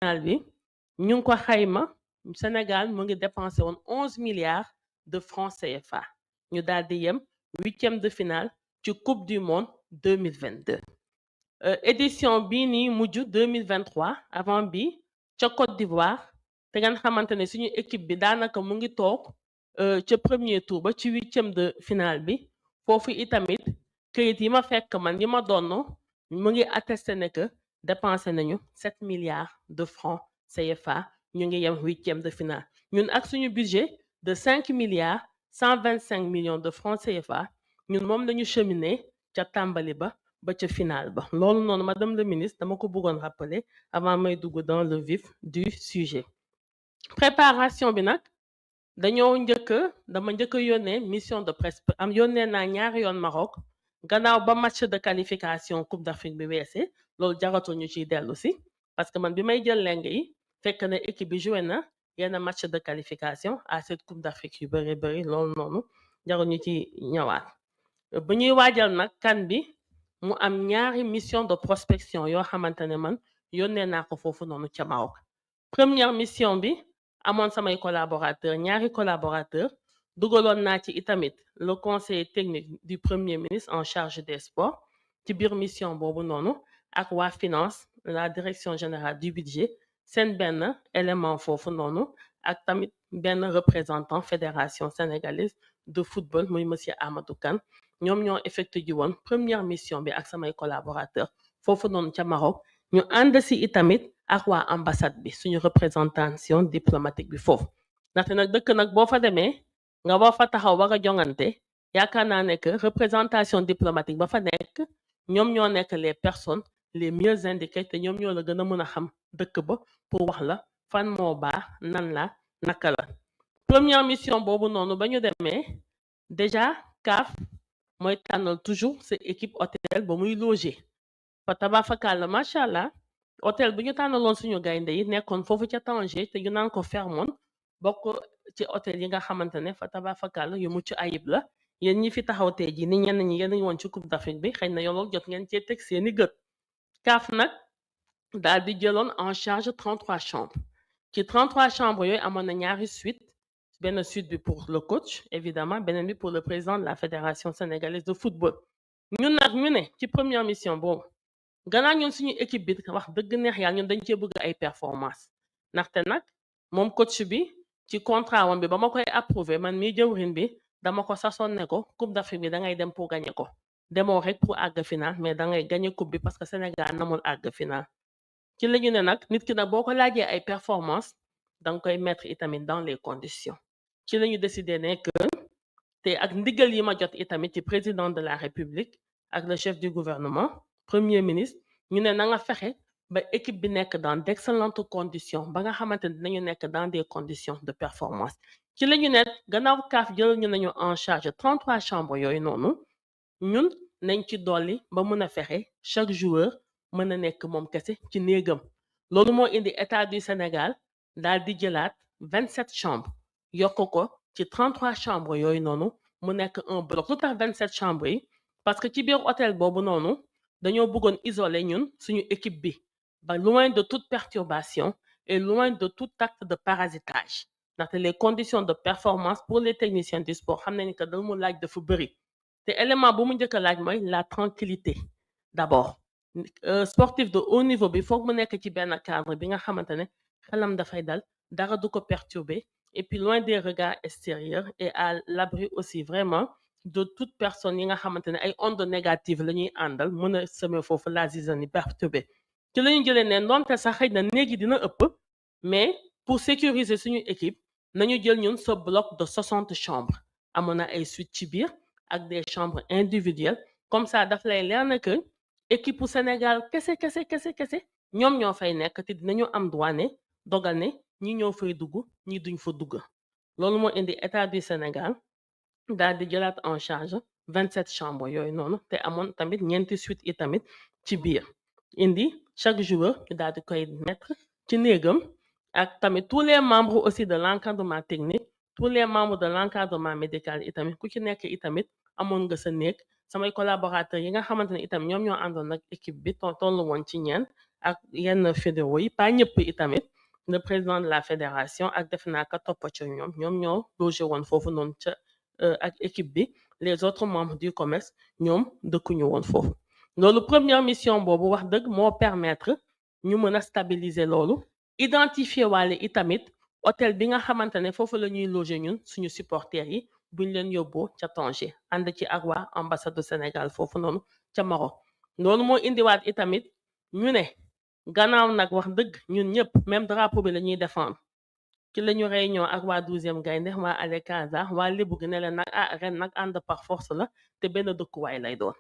finale bi ñu ngi ko xayma Sénégal mu ngi dépensé woon 11 milliards de francs CFA ñu daal di yem huitième de finale ci coupe du monde 2022. Édition bii nii mujj 2023 avant bi ca Côte d'Ivoire te ngeen xamante ne suñu équipe bi daanaka mu ngi toog ca premier tour ba ci huitième de finale bi foofu itamit këyit yi ma fekk man yi ma donn mu ngi attesté ne que dépensé nañu 7 milliards de francs CFA ñu ngi yem huitième de finale ñun ak suñu budget de 5 milliards 125 millions de francs CFA ñun moom lañu cheminé ca tàmbali ba ca final ba loolu noonu madame le ministre dama ko bëggoon rappeler avant may dugg dans le vif du sujet. Préparation bi nag dama njëkk a yónnee mission de presse am yónnee naa ñaari yoon Maroc gannaaw ba match de qualification coupe d'Afrique bi weesee loolu jaratul ñu ciy dellu si parce que man bi may jël leng yi fekk na équipe bi joué na yenn match de qualification à cette coupe d'Afrique yu bëri loolu noonu jarul ñu ci ñëwaat. bu ñuy waajal nag kan bi mu am ñaari mission de prospection yoo xamante ne man yónnee naa ko foofu noonu ca Maroc. Première mission bi amoon samay collaborateur ñaari collaborateur dugaloon naa ci itamit le conseiller technique du premier ministre en charge des sports ci biir mission boobu noonu ak waa finance la direction générale du budget seen benn élément foofu noonu ak tamit benn représentant fédération sénégalaise de football muy monsieur Amadou Kane ñoom ñoo effectué ji woon première mission bi ak samay collaborateur foofu noonu ca Maroc ñu ànd si itamit ak waa ambassade bi suñu représentation diplomatique bi foofu ndaxte nag dëkk nag boo fa demee nga war fa taxaw war a jongante yaakaar naa ne que représentation diplomatique ba fa nekk ñoom ñoo nekk les personnes les mieux indiquées te ñoom ñoo la gën a mën a xam dëkk ba pour wax la fan moo baax nan la naka la. Première mission boobu noonu ba ñu demee déjà CAF mooy tànnal toujours sa équipe hôtel ba muy loger fa tabafakàlla macha allah hôtel bu ñu tànnaloon suñu gaynde yi nekkoon foofu ca Tanger te ñu naan ko Fairmont bokk ci hôtel yi nga xamante ne fa tabafakàlla yu mucc ayib la yéen ñi fi taxaw tey ji ni ñenn ñi yéen a ngi woon ci coupe d'Afrique bi xëy na yow loolu jot ngeen cee teg seeni gët. CAF nag daal di jëloon en charge 33 chambres ci 33 chambres yooyu amoon na ñaari suite benn suite bi pour le coach évidemment beneen bi pour le président de la fédération sénégalaise de football. ñun nag ñu ne ci première mission boobu gannaaw ñun suñu équipe bi wax dëgg neex yàlla ñun dañ cee bëgg ay performance ndaxte nag moom coach bi ci contrat wam bi ba ma koy approuvé man mii jëwrin bi dama ko sasoon ne ko coupe d'Afrique bi da ngay dem pour gagner ko demoo rek pour àgg final mais da ngay gagner coupe bi parce que Sénégal namul àgg final. ci la ñu ne nag nit ki nag boo ko laajee ay performance da nga koy mettre itamit dans les conditions ci la ñu décidé ne que te ak ndigal yi ma jot itamit ci président de la république ak le chef du gouvernement premier ministre ñu ne na nga fexe ba équipe bi nekk dans d'excellentes conditions ba nga xamante ne dinañu nekk dans des conditions de performance ci la ñu ne gannaaw CAF jël ñu nañu en charge 33 chambres yooyu noonu ñun nañ ci dolli ba mën a fexe chaque joueur mën a nekk moom kese ci néegam loolu moo indi état du Sénégal daal di jëlaat 27 chambres yokk ko ci 33 chambres yooyu noonu mu nekk un bloc lu tax 27 chambres yi parce que ci biir hôtel boobu noonu dañoo bëggoon isoler ñun suñu équipe bi ba loin de toute perturbation et loin de tout acte de parasitage ndaxte les conditions de performance pour les techniciens du sport xam nañ que dal mu laaj dafa bëri te élément bu mu njëkk a laaj mooy la tranquillité d'abord sportif de haut niveau bi foog mu nekk ci benn cadre bi nga xamante ne xelam dafay dal dara du ko perturber et puis loin des regards extérieurs et à l'abri aussi vraiment de toute personne yi nga xamante ne ay ondes négatives la ñuy àndal mën a semer foofu la zizanie perturbée ci la ñu jëlee ne ndoonte sax xëy na néegi dina ëpp mais pour sécuriser suñu équipe nañu jël ñun ce bloc de 60 chambres amoon na ay suites ci biir ak des chambres individuelles comme ça daf lay leer na que équipe bu Sénégal kese ñoom ñoo fay nekk te dinañu am droit ne dogal ne ñi ñoo fay dugg ñi duñ fa dugg loolu moo indi état du Sénégal daal di jëlaat en charge 27 chambres yooyu noonu te amoon tamit ñeenti suite yi tamit ci biir indi chaque joueur ñu daal di koy mettre ci néegam ak tamit tous les membres aussi de l'encadrement technique tous les membres de l'encadrement médical itamit ku ci nekk itamit amoon nga sa néeg samay collaborateurs yi nga xamante ne itam ñoom ñoo àndoon nag équipe bi tollu woon ci ñeent ak yenn fédéraux yi pas ñëpp itamit le président de la fédération ak def naa ka topp ca ñoom ñoo logé woon foofu noonu ca ak équipe bi les autres membres du COMEX ñoom dëkkuñu woon foofu loolu première mission boobu wax dëgg moo permettre ñu mën a stabiliser loolu identifier waale itamit hôtel bi nga xamante ne foofu la ñuy loger ñun suñu supporters yi buñ leen yóbboo ca Tanger ànd ci ak waa ambassade du Sénégal foofu noonu ca Maroc loolu moo indiwaat itamit ñu ne gannaaw nag wax dëgg ñun ñëpp même drapeau bi la ñuy défendre ci la ñu réunion ak waa 12e gaynde waa Alekaza waa Lébu gi ne leen nag ren nag ànd par force la te benn dëkkuwaay lay doon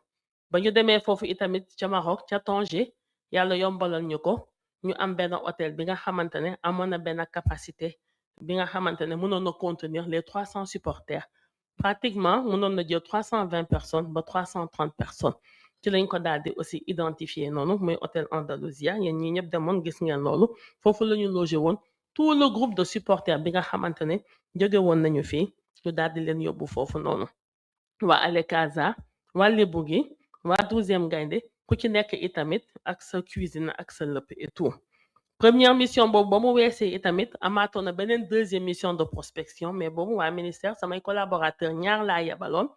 ba ñu demee foofu itamit ca Maroc ca Tanger yàlla yombalal ñu ko ñu am benn hôtel bi nga xamante ne amoon na benn capacité bi nga xamante ne mënoon na contenir les 300 supporters pratiquement mënoon na jël 320 personnes ba 330 personnes ci lañ ko daal di aussi identifier noonu muy hôtel Andalousia yéen ñi ñëpp demoon gis ngeen loolu foofu la ñu logé woon tout le groupe de supporters bi nga xamante ne jóge woon nañu fii ñu daal di leen yóbbu foofu noonu waa Alekaza waa Lébu gi waa 12e gaynde ku ci nekk itamit ak sa cuisine ak sa lëpp et tout première mission boobu ba mu weesee itamit amaatoon na beneen deuxième mission de prospection mais boobu waa ministère samay collaborateur ñaar laa yebaloon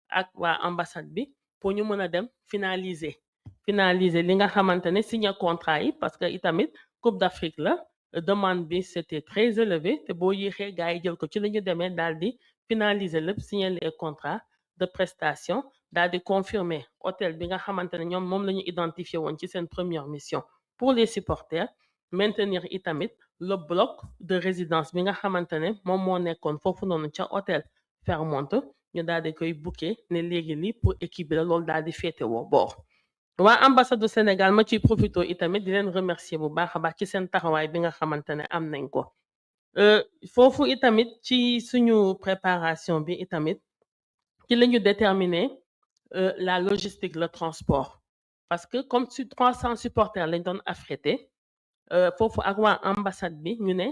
ak waa ambassade bi pour ñu mën a dem finaliser li nga xamante ne signer contrat yi parce que itamit Coupe d'Afrique la demande bi c'était très élevé te boo yéexee gars yi jël ko ci la ñu demee daal di finaliser lépp signer les contrats de prestation daal di confirmer hôtel bi nga xamante ne ñoom moom la ñu identifié woon ci seen première mission pour les supporters maintenir itamit le bloc de résidence bi nga xamante ne moom moo nekkoon foofu noonu ca hôtel Fairmont ñu daal di koy booké ne léegi lii pour équipe bi la loolu daal di féetewoo boor waa ambassade du Sénégal ma ciy profito itamit di leen remercier bu baax a baax ci seen taxawaay bi nga xamante ne am nañ ko foofu itamit ci suñu préparation bi itamit ci la ñu déterminer la logistique le transport parce que comme si 300 supporters lañ doon affrété foofu ak waa ambassade bi ñu ne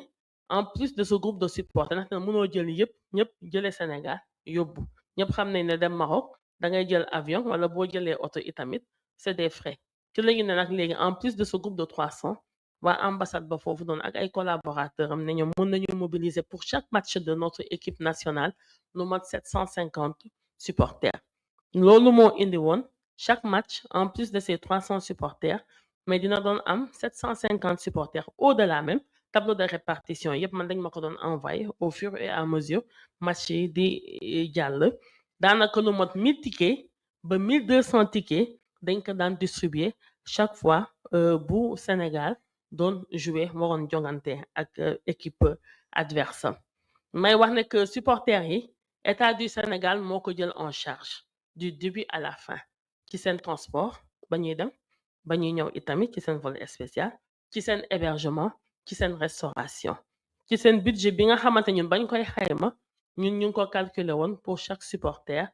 en plus de ce groupe de supporters ndaxte mënoo jël ñëpp jëlee Sénégal yóbbu ñëpp xam nañ ne dem Maroc da ngay jël avion wala boo jëlee oto itamit c'est des frais ci la ñu ne nag léegi en plus de ce groupe de 300 waa ambassade ba foofu noonu ak ay collaborateurs am ne ñoom mën nañu mobiliser pour chaque match de notre équipe nationale lu mat 750 supporters loolu moo indi woon chaque match en plus de ces 300 supporters mais dina doon am 750 supporters au-delà même tableau de répartition yëpp man dañ ma ko doon envoyé au fur et à mesure match yi di jàll daanaka lu mot 1000 tickets ba 1200 tickets dañ ko daan distribuer chaque fois bu Sénégal doon jouer waroon jongante ak équipe adverse may wax ne que supporters yi état du Sénégal moo ko jël en charge du début à la fin ci seen transport ba ñuy dem ba ñuy ñëw itamit ci seen vol spécial ci seen hébergement ci seen restauration ci seen budget bi nga xamante ñun bañ koy xayma ñun ñu ngi ko calculer woon pour chaque supporter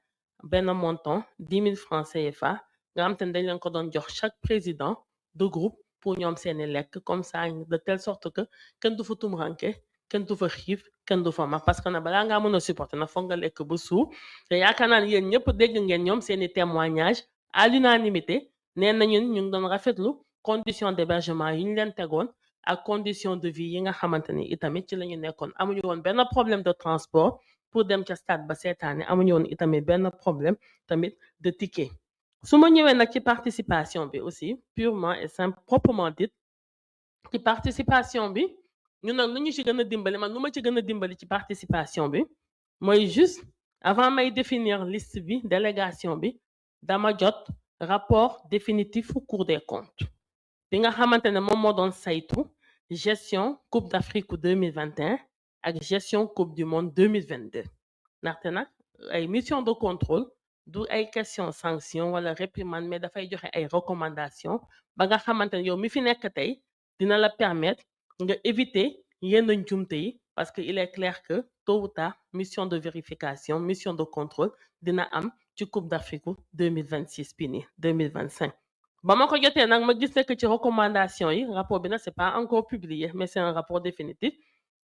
benn montant 10 000 francs CFA nga xamante ne dañ leen ko doon jox chaque président de groupe pour ñoom seeni lekk comme ça de telle sorte que kenn du fa tumranke kenn du fa xiif kenn du fa mag parce que na balaa ngaa mën a supporter na foog nga lekk ba suur te yaakaar naa ne yéen ñëpp dégg ngeen ñoom seeni témoignage à l'unanimité nee na ñun ñu ngi doon rafetlu condition d'hébergement yi ñu leen tegoon ak condition de vie yi nga xamante ni itamit ci la ñu nekkoon amuñu woon benn problème de transport pour dem ca stade ba seetaane amuñu woon itamit benn problème tamit de ticket su ma ñëwee nag ci participation bi aussi purement et simple proprement dit ci participation bi ñu nag lu ñu ci gën a dimbali man lu ma ci gën a dimbali ci participation bi mooy juste avant may définir liste bi délégation bi dama jot rapport définitif Cour des comptes bi nga xamante ne moom moo doon saytu gestion Coupe d'Afrique 2021 ak gestion Coupe du Monde 2022 ndaxte nag ay mission de contrôle du ay question sanction wala réprimande mais dafay joxe ay recommandation ba nga xamante ne yow mi fi nekk tey dina la permettre nga éviter yenn njumte yi parce que il est clair que tôt ou tard mission de vérification mission de contrôle dina am ci Coupe d'Afrique 2026 bi nii 2025 ba ma ko jotee nag ma gis ne que ci recommandation yi rapport bi nag c'est pas encore publié mais c'est un rapport définitif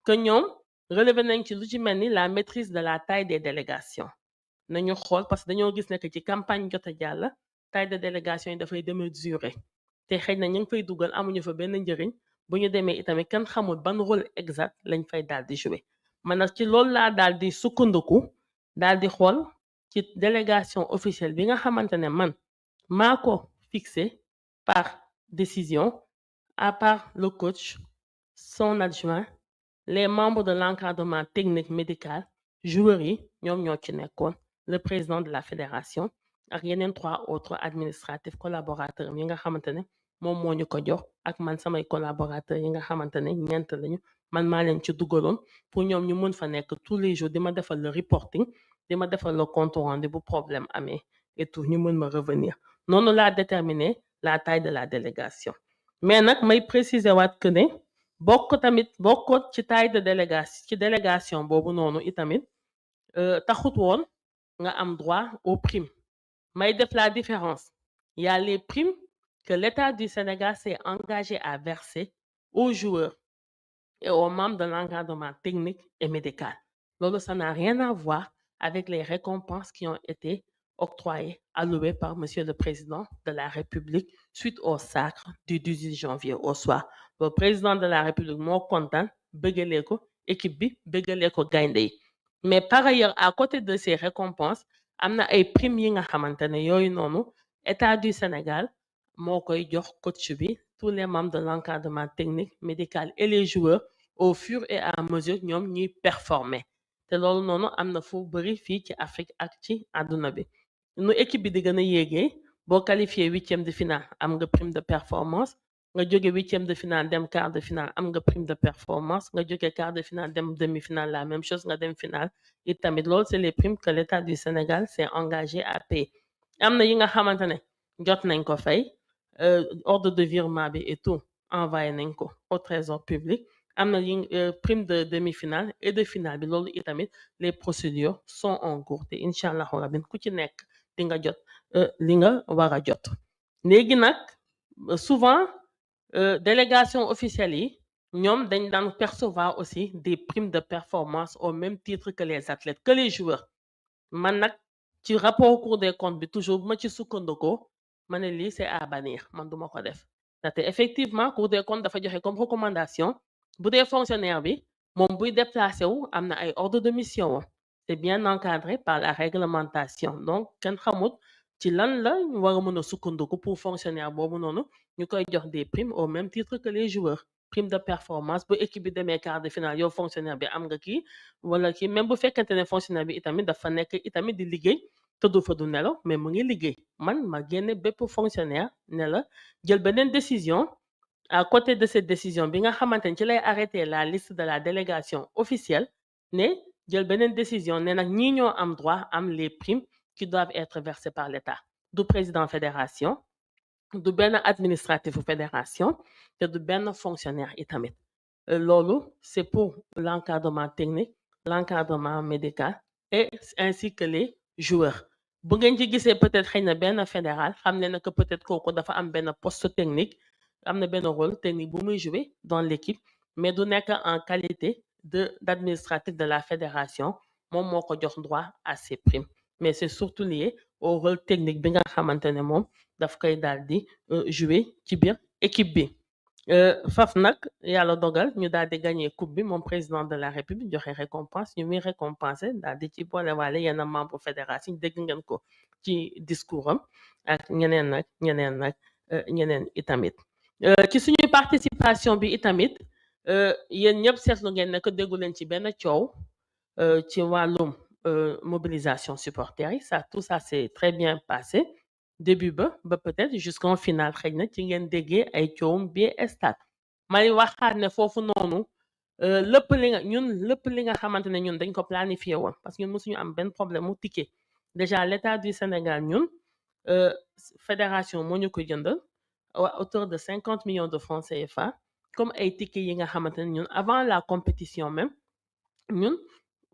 que ñoom relevé nañ ci lu ci mel ni la maîtrise de la taille des délégations nañu xool parce que dañoo gis ne que ci campagne jot a jàll taille de délégation yi dafay démesuré te xëy na ñu ngi fay dugal amuñu fa benn njëriñ bu ñu demee itamit kenn xamul ban rôle exact lañ fay daal di jouer man nag ci loolu laa daal di sukkandiku daal di xool ci délégation officielle bi nga xamante ne man maa ko fixé par décision à part le coach son adjoint les membres de l'encadrement technique médical joueurs yi ñoom ñoo ci nekkoon le président de la fédération ak yeneen 3 autres administratifs collaborateurs yi nga xamante ne moom moo ñu ko jox ak man samay collaborateurs yi nga xamante ne ñeent lañu man maa leen ci dugaloon pour ñoom ñu mën fa nekk tous les jours di ma defal le reporting di ma defal le compte rendu bu problème amee et tout ñu mën ma revenir noonu laa déterminer la taille de la délégation mais nag may préciser waat que ne bokkoon ci taille de délégation boobu noonu itamit taxut woon nga am droit aux primes may def la différence il y a les primes que l'État du Sénégal s'est engagé à verser aux joueurs et aux membres de l'encadrement technique et médical loolu ça n'a rien à voir avec les récompenses qui ont été octroyées allouées par Monsieur le Président de la République suite au sacre du 18 janvier au soir le président de la République moo kontaan bëggalee ko équipe bi bëggalee ko gaynde yi mais par ailleurs à côté de ces récompenses am na ay primes yi nga xamante ne yooyu noonu État du Sénégal moo koy jox coach bi tous les membres de l'encadrement technique médical et les joueurs au fur et à mesure ñoom ñuy performer te loolu noonu am na fu bëri fii ci Afrique ak ci àdduna bi nu équipe bi di gën a yéegee boo qualifié 8e de finale am nga prime de performance nga jóge 8e de finale dem quart de finale am nga prime de performance nga jóge quart de finale dem demi-finale la même chose nga dem finale it tamit loolu c'est les primes que l'État du Sénégal s'est engagé à payer am na yi nga xamante ne jot nañ ko fay ordre de virement bi et tout envoyé nañ ko au trésor public am na yi prime de demi-finale et de finale bi loolu itamit les procédures sont en cours te incha allahu rabbi ku ci nekk di nga jot li nga war a jot léegi nag souvent délégation officielle yi ñoom dañ daan percevoir aussi des primes de performance au même titre que les athlètes que les joueurs man nag ci rapport Cour des comptes bi toujours bu ma ci sukkandikoo ma ne lii c'est à bannir man duma ko def ndaxte effectivement Cour des comptes dafa joxe comme recommandation bu dee fonctionnaire bi moom buy déplacé wu am na ay ordre de mission wam c'est bien encadré par la réglementation donc kenn xamut ci lan la ñu war a mën a sukkandiku pour fonctionnaire boobu noonu ñu koy jox des primes au même titre que les joueurs prime de performance bu équipe bi demee quart de finale yow fonctionnaire bi am nga kii wala kii même bu fekkente ne fonctionnaire bi itamit dafa nekk itamit di liggéey tëddu fa du nelaw mais mu ngi liggéey man ma génne bépp fonctionnaire ne la jël beneen décision à côté de cette décision bi nga xamante ne ci lay arrêter la liste de la délégation officielle ne jël beneen décision ne nag ñii ñoo am droit am les primes qui doivent être versées par l'État du président fédération du benn administratif fédération te du benn fonctionnaire itamit loolu c'est pour l'encadrement technique l'encadrement médical et ainsi que les joueurs bu ngeen ci gisee peut-être xëy na benn fédéral xam ne que peut-être kooku dafa am benn poste technique am na benn rôle technique bu muy jouer dans l'équipe mais du nekk en qualité d'administratif de la fédération moom moo ko jox droit à ces primes mais c'est surtout lié au rôle technique bi nga xamante ne moom daf koy daal di jouer ci biir équipe bi faf nag yàlla dogal ñu daal di gagner coupe bi moom président de la république joxe récompense ñu muy récompenser daal di ci boolewaale yenn membre fédération dégg ngeen ko ci discours am ak ñeneen itamit ci suñu participation bi itamit yéen ñëpp seetlu ngeen ne que déggu leen ci benn coow ci wàllum mobilisation supporters yi tout ça c'est très bien passé début ba peut-être jusqu'en finale xëy na ci ngeen déggee ay coowum bi stade may waxaat ne foofu noonu lépp li nga xamante ne ñun dañ ko planifié woon parce que ñun mësuñu am benn problème mu ticket déjà l'État du Sénégal ñun fédération moo ñu ko jëndal à hauteur de 50 millions de francs CFA comme ay tickets yi nga xamante ne ñun avant la compétition même ñun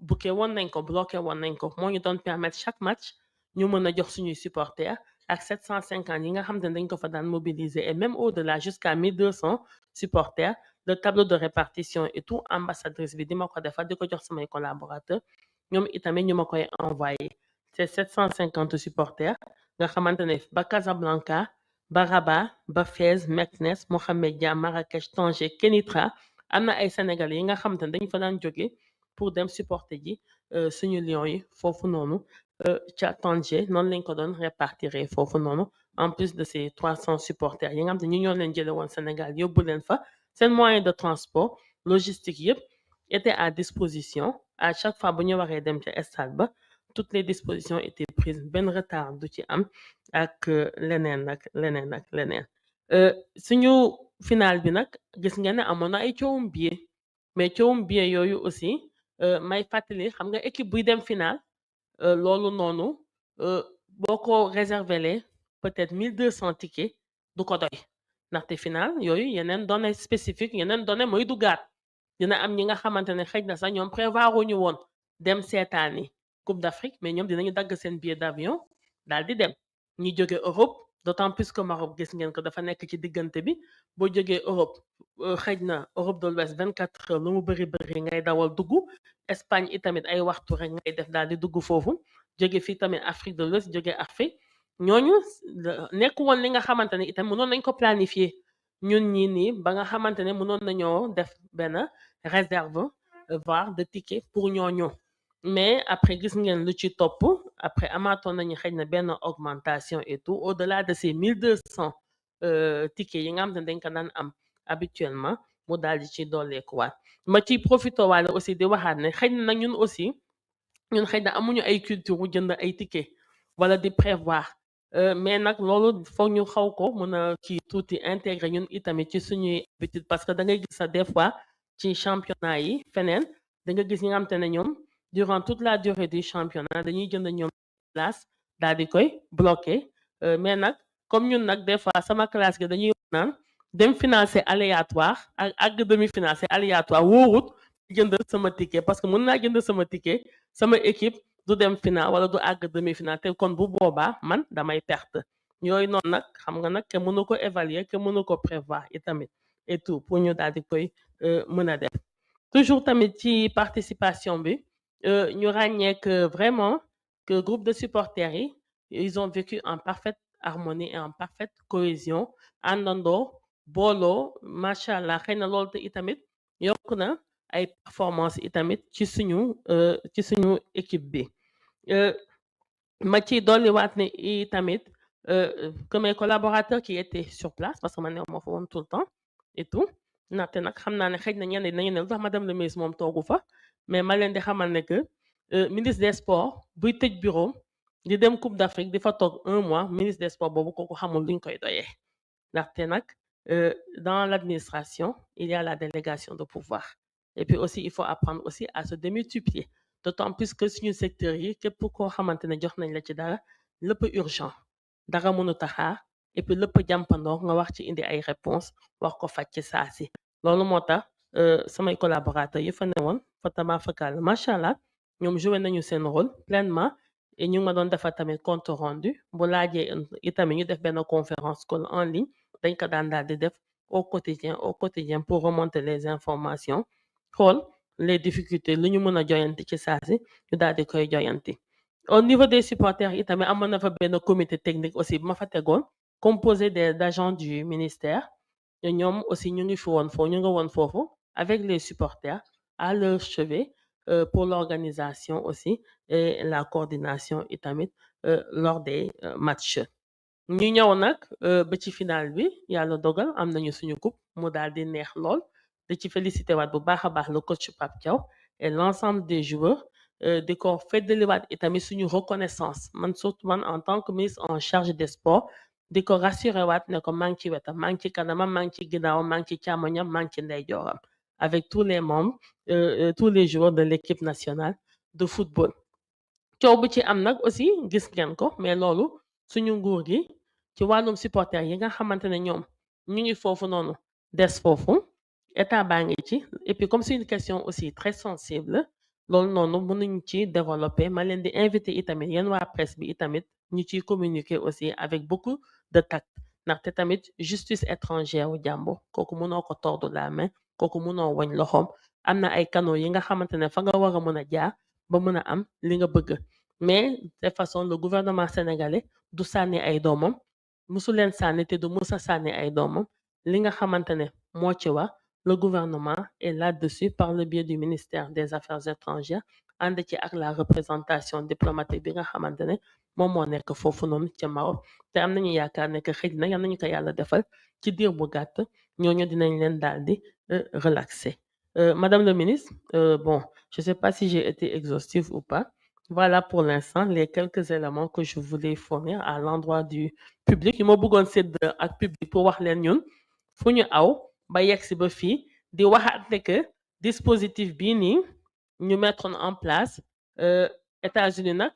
bloqué woon nañ ko moo ñu doon permettre chaque match ñu mën a jox suñuy supporters ak 750 yi nga xam ne dañ ko fa daan mobiliser et même au-delà jusqu'à 1200 supporters le tableau de répartition et tout ambassadrice bi di ma ko defal di ko jox samay collaborateurs ñoom itamit ñu ma koy envoyé c'est 750 supporters nga xamante ne ba Casablanca ba Rabat ba Fès Meknès Mohamed Dia Marrakech Tanger Kenitra am na ay Sénégalais yi nga xamante ne dañ fa daan jóge pour dem supporter ji suñu Lions yi foofu noonu ca Tanger noonu lañ ko doon répartir foofu noonu en plus de ces 300 supporters yi nga xam ne ñu ñoo leen jële woon Sénégal yóbbu leen fa seen moyen de transport logistique yëpp était à disposition à chaque fois bu ñu waree dem ca stade ba toutes les dispositions étaient prises benn retard du ci am ak leneen suñu final bi nag gis ngeen ne amoon na ay coowum billet mais coowum billet yooyu aussi may fàttali xam nga équipe buy dem final loolu noonu boo ko réservelee peut-être 1200 tickets du ko doy ndaxte final yooyu yeneen données spécifiques yeneen données mooy duggaat dina am ñi nga xamante ne xëj na sax ñoom prévoir wuñu woon dem seetaani Coupe d'Afrique mais ñoom dinañu dagg seen billet d'avion daal di dem ñi jóge Europe d'autant plus que Maroc gis ngeen ko dafa nekk ci diggante bi boo jógee Europe xëj na Europe de l'Ouest 24 heures lu mu bëri ngay dawal dugg Espagne itamit ay waxtu rek ngay def daal di dugg foofu jóge fii tamit Afrique de l'Ouest jóge Afrique ñooñu nekk woon li nga xamante ne itam mënoon nañ ko planifier ñun ñii nii ba nga xamante ne mënoon nañoo def benn réserve voire de ticket pour ñooñu mais après gis ngeen lu ci topp après amaatoon nañu xëy na benn augmentation et tout au-delà de ces 1200 tickets yi nga xam ne dañ ko daan am habituellement mu daal di ci dolleekuwaat ma ciy profité waale aussi di waxaat ne xëy na nag ñun xëy na amuñu ay culture wu jënd ay ticket wala di prévoir mais nag loolu foog ñu xaw ko mën a ci tuuti intégré ñun itamit ci suñuy habitude parce que da ngay gis sa des fois ci championnat yi feneen da nga gis ñi nga xam te ne ñoom durant toute la durée du championnat dañuy jënd ñoom place daal di koy bloqué mais nag comme ñun nag des fois sama classe gi dañuy wax naan dem final c'est aléatoire ak àgg demi-finale c'est aléatoire wóorut jënd sama ticket parce que mën naa jënd sama ticket sama équipe du dem final wala du àgg demi-finale te kon bu boobaa man damay perte yooyu noonu nag xam nga nag kenn mënu ko évaluer kenn mënu ko prévoir itamit et tout pour ñu daal di koy mën a def toujours tamit ci participation bi ñu ràññee que vraiment que groupe de supporters yi ils ont vécu en parfaite harmonie et en parfaite cohésion àndandoo booloo macha allah xëy na loolu te itamit yokk na ay performance itamit ci suñu équipe bi ma ci dolliwaat ne itamit que mes collaborateurs qui étaient sur place parce que man ne moo fa woon tout le temps et tout ndaxte nag xam naa ne xëj na ñenn nañu ne lu tax madame le ministre moom toogu fa mais ma leen di xamal ne que ministre des sports buy tëj bureau di dem Coupe d'Afrique di fa toog 1 mois ministre des sports boobu kooku xamul luñ koy doyee ndaxte nag dans l'administration il y a la délégation de pouvoir et puis aussi il faut apprendre aussi à se démultiplier d'autant plus que suñu secteur yi képp koo xamante ne jox nañ la ci dara lépp urgent dara mënut a xaar et puis lépp jàmpandoor nga wax ci indi ay réponses wax ko faj ci saa si loolu moo tax samay collaborateurs yi fa newoon fa tabafakal macha allah ñoom joué nañu seen rôle pleinement et ñu ngi ma doon defar tamit compte rendu bu laajee itamit ñu def benn conférence call en ligne dañ ko daan daal di def au quotidien pour remonter les informations xool les difficultés lu ñu mën a joyanti ci saa si ñu daal di koy joyanti au niveau des supporters itamit amoon na fa benn comité technique aussi bu ma fa tegoon composé d'agents du ministère ñoom aussi ñu ngi fi woon foofu ñu nga woon foofu avec les supporters à leur chevet pour l'organisation aussi et la coordination itamit lors des matchs ñu ñëw nag ba ci final bi yàlla dogal am nañu suñu coupe mu daal di neex lool di ci félicité waat bu baax a baax le coach Pape Thiaw et l'ensemble des joueurs di ko feddaliwaat itamit suñu reconnaissance man surtout man en tant que ministre en charge des sports di ko rassuré waat ne ko maa ngi ci wetam maa ngi ci kanamam maa ngi ci ginnaawam maa ngi ci càmmoñam maa ngi ci ndeyjooram avec tous les membres tous les joueurs de l'équipe nationale de football coow bu ci am nag aussi gis ngeen ko mais loolu suñu nguur gi ci wàllum supporter yi nga xamante ne ñoom ñu ngi foofu noonu des foofu état baa ngi ci et puis comme c'est une question aussi très sensible loolu noonu mënuñ ci développer ma leen di inviter itamit yéen waa presse bi itamit ñu ciy communiquer aussi avec beaucoup de tact ndaxte tamit justice étrangère wu jàmbur kooku mënoo ko tordre la main kooku mënoo wañ loxoom am na ay canaux yi nga xamante ne fa nga war a mën a jaar ba mën a am li nga bëgg mais de toute façon le gouvernement sénégalais du sànni ay doomam musu leen sànni te du musa sànni ay doomam li nga xamante ne moo ci wax le gouvernement est là-dessus par le biais du ministère des Affaires étrangères ànd ci ak la représentation diplomatique bi nga xamante ne moom moo nekk foofu noonu ca Maroc te am nañu yaakaar ne que xëj na yal nañu ko yàlla defal ci diir bu gàtt ñooñu dinañ leen daal di relaxer. Madame le ministre, bon, je sais pas si j'ai été exhaustive ou pas. Voilà pour l'instant les quelques éléments que je voulais fournir à l'endroit du public yu ma bëggoon sédd ak public pour wax leen ñun fu ñu aw ba yegsi ba fii di waxaat ne que dispositif bii nii ñu mettre en place États-Unis nag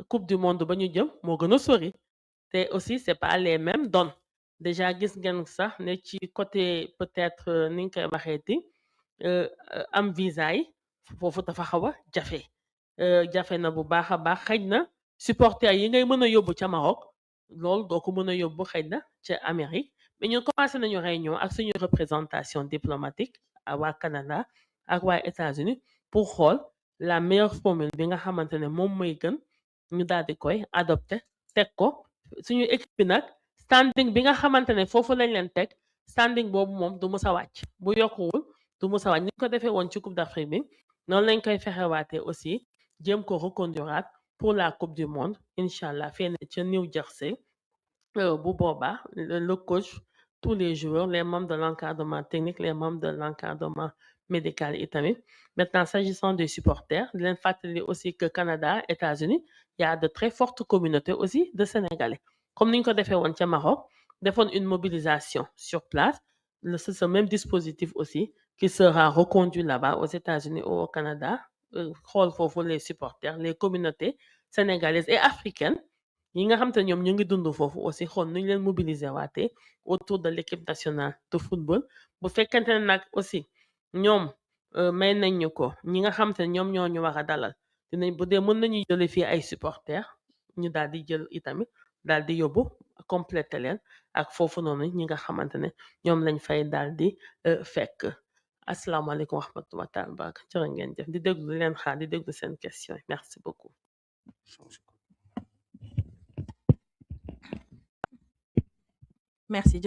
coupe du monde ba ñu jëm moo gën a sori te aussi c'est pas les mêmes donnes déjà gis ngeen sax ne ci côté peut-être ni nga koy waxeeti am visa yi foofu dafa xaw a jafe jafe na bu baax a baax xëj na supporters yi ngay mën a yóbbu ca Maroc loolu doo ko mën a yóbbu xëj na ca Amérique mais ñun commencé nañu réunion ak suñu représentation diplomatique ak waa Canada ak waa États-Unis pour xool la meilleure formule bi nga xamante ne moom mooy gën ñu daal di koy adopté teg ko suñu équipe bi nag standing bi nga xamante ne foofu lañ leen teg standing boobu moom du mus a wàcc bu yokkuwul du mus a wàcc ni ko defee woon ci Coupe d'Afrique bi noonu lañ koy fexewaatee aussi jéem ko reconduiraat pour la Coupe du monde incha allah fee ca New Jersey bu boobaa le coach tous les joueurs les membres de l'encadrement technique les membres de l'encadrement médical yi tamit maintenant s'agissant des supporters di leen fàttali aussi que Canada États-Unis il y a de très fortes communautés aussi de Sénégalais comme ni ñu ko defee woon ca Maroc defoon une mobilisation sur place c'est ce même dispositif aussi qui sera reconduit là-bas aux États-Unis ou au Canada xool foofu les supporters les communautés sénégalaises et africaines yi nga xam te ñoom ñu ngi dund foofu aussi xool nu ñu leen mobiliser waatee autour de l'équipe nationale de football bu fekkente ne nag aussi ñoom may nañ ñu ko ñi nga xam te ñoom ñoo ñu war a dalal dinañ bu dee mën nañu jële fii ay supporters ñu daal di jël itamit daal di yóbbu complété leen ak foofu noonu ñi nga xamante ne ñoom lañ fay daal di fekk asalaamaaleykum wa rahmatulah taala baraka jërë ngeen jëf di déglu leen xaar di déglu seen question merci beaucoup. Merci.